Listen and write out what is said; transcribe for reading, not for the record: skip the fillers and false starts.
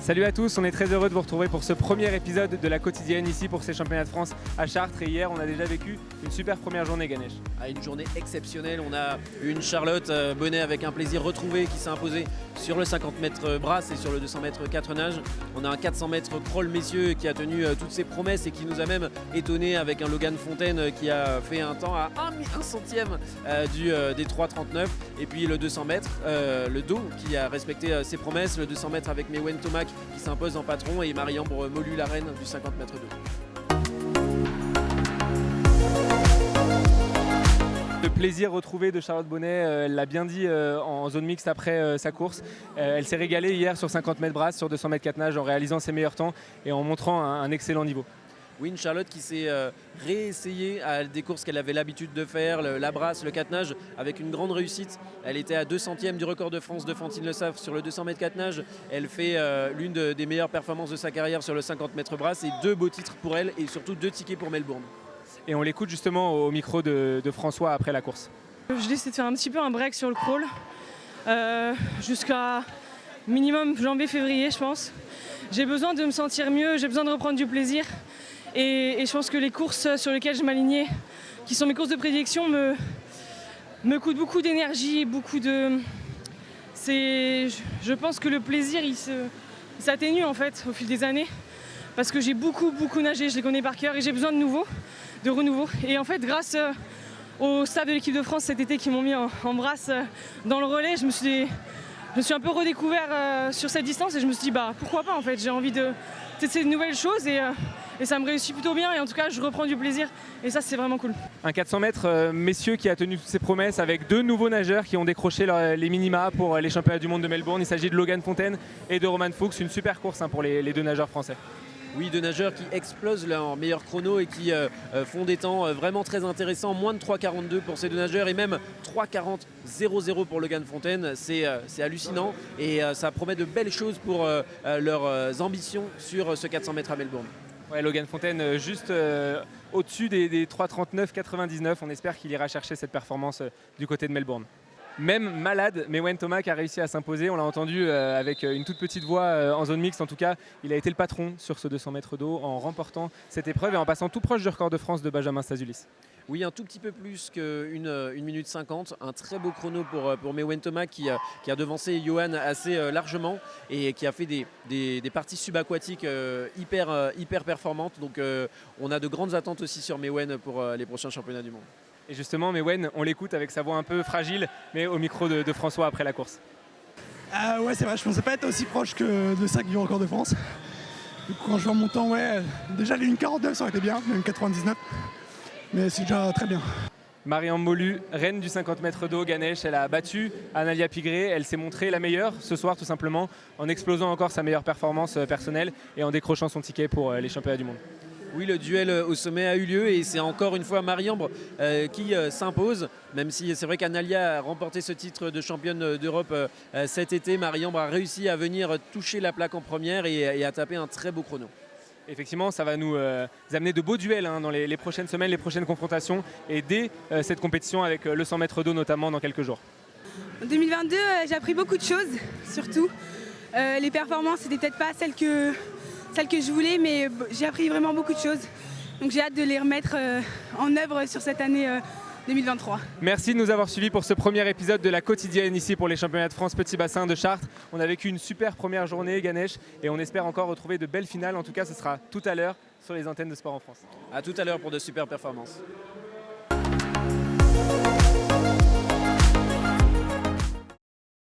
Salut à tous, on est très heureux de vous retrouver pour ce premier épisode de la quotidienne ici pour ces championnats de France à Chartres. Et hier, on a déjà vécu une super première journée, Ganesh. Une journée exceptionnelle. On a une Charlotte Bonnet avec un plaisir retrouvé qui s'est imposée sur le 50 mètres brasse et sur le 200 mètres 4 nages. On a un 400 mètres crawl messieurs qui a tenu toutes ses promesses et qui nous a même étonné avec un Logan Fontaine qui a fait un temps à 1 centième des 3,39. Et puis le 200 mètres, le dos qui a respecté ses promesses. Le 200 mètres avec Mewen Tomac qui s'impose en patron et Marie-Ambre Molu, la reine du 50 mètres dos. Le plaisir retrouvé de Charlotte Bonnet, elle l'a bien dit en zone mixte après sa course. Elle s'est régalée hier sur 50 mètres brasse, sur 200 mètres 4 nages en réalisant ses meilleurs temps et en montrant un excellent niveau. Oui, une Charlotte qui s'est réessayée à des courses qu'elle avait l'habitude de faire, la brasse, le 4 nages, avec une grande réussite. Elle était à 2 centièmes du record de France de Fantine Le Saffre sur le 200 mètres 4 nages. Elle fait l'une des meilleures performances de sa carrière sur le 50 mètres brasse et 2 beaux titres pour elle et surtout 2 tickets pour Melbourne. Et on l'écoute justement au micro de François après la course. Je décide de faire un petit peu un break sur le crawl, jusqu'à minimum janvier-février je pense. J'ai besoin de me sentir mieux, j'ai besoin de reprendre du plaisir. Et je pense que les courses sur lesquelles je m'alignais, qui sont mes courses de prédilection, me coûtent beaucoup d'énergie, beaucoup de... Je pense que le plaisir il s'atténue en fait au fil des années parce que j'ai beaucoup nagé, je les connais par cœur et j'ai besoin de renouveau. Et en fait grâce au staff de l'équipe de France cet été qui m'ont mis en brasse dans le relais, je me suis un peu redécouvert sur cette distance et je me suis dit pourquoi pas en fait, j'ai envie de tester de nouvelles choses et ça me réussit plutôt bien et en tout cas je reprends du plaisir et ça c'est vraiment cool. Un 400 mètres messieurs qui a tenu toutes ses promesses avec 2 nouveaux nageurs qui ont décroché les minima pour les championnats du monde de Melbourne. Il s'agit de Logan Fontaine et de Roman Fuchs, une super course pour les 2 nageurs français. Oui, 2 nageurs qui explosent leur meilleur chrono et qui font des temps vraiment très intéressants. Moins de 3,42 pour ces 2 nageurs et même 3,40,00 pour Logan Fontaine. C'est hallucinant et ça promet de belles choses pour leurs ambitions sur ce 400 mètres à Melbourne. Ouais, Logan Fontaine juste au-dessus des 3,39,99. On espère qu'il ira chercher cette performance du côté de Melbourne. Même malade, Mewen Tomac a réussi à s'imposer. On l'a entendu avec une toute petite voix en zone mixte. En tout cas, il a été le patron sur ce 200 mètres d'eau en remportant cette épreuve et en passant tout proche du record de France de Benjamin Stazulis. Oui, un tout petit peu plus qu'une minute 50. Un très beau chrono pour Mewen Tomac qui a devancé Johan assez largement et qui a fait des parties subaquatiques hyper performantes. Donc on a de grandes attentes aussi sur Mewen pour les prochains championnats du monde. Et justement, Mewen, on l'écoute avec sa voix un peu fragile, mais au micro de François après la course. Ouais, c'est vrai, je pensais pas être aussi proche que de ça du record de France. Du coup, quand je vois mon temps, ouais, déjà les 1,49 ça aurait été bien, même 1,99. Mais c'est déjà très bien. Marie-Ambre Molu, reine du 50 mètres d'eau, Ganesh, elle a battu Analia Pigré. Elle s'est montrée la meilleure ce soir tout simplement en explosant encore sa meilleure performance personnelle et en décrochant son ticket pour les championnats du monde. Oui, le duel au sommet a eu lieu et c'est encore une fois Marie-Ambre qui s'impose. Même si c'est vrai qu'Analia a remporté ce titre de championne d'Europe cet été, Marie-Ambre a réussi à venir toucher la plaque en première et à taper un très beau chrono. Effectivement, ça va nous amener de beaux duels dans les prochaines semaines, les prochaines confrontations et dès cette compétition avec le 100 mètres d'eau notamment dans quelques jours. En 2022, j'ai appris beaucoup de choses, surtout. Les performances n'étaient peut-être pas celles que je voulais, mais j'ai appris vraiment beaucoup de choses. Donc j'ai hâte de les remettre en œuvre sur cette année 2023. Merci de nous avoir suivis pour ce premier épisode de la quotidienne ici pour les championnats de France Petit Bassin de Chartres. On a vécu une super première journée, Ganesh, et on espère encore retrouver de belles finales. En tout cas, ce sera tout à l'heure sur les antennes de Sport en France. À tout à l'heure pour de super performances.